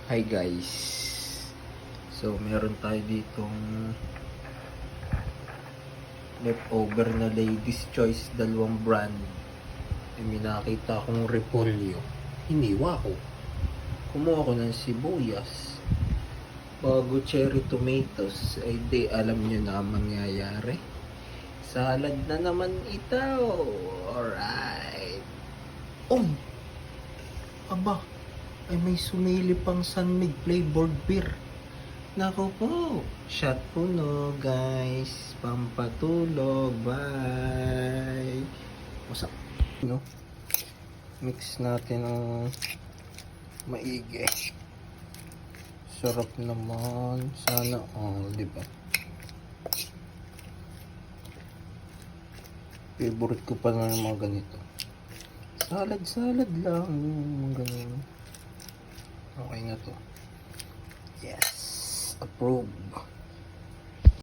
Hi guys. So meron tayo ditong leftover na Ladies Choice, dalawang brand. May nakita akong repolyo. Hiniwa ko. Kumuha ko ng sibuyas. Bago cherry tomatoes. Ay di alam nyo na ang mangyayari. Salad na naman ito. Alright. Oh! Aba! Ay may sumili pang Sunmig flavored beer. Nako po, shot puno guys, pampatulog, bye. Masak, no? Mix natin ng maigi. Sarap naman, sana all, di ba? Favorite ko pa na yung mga ganito. Salad lang, mga ganun. Okay na to. Yes, approve.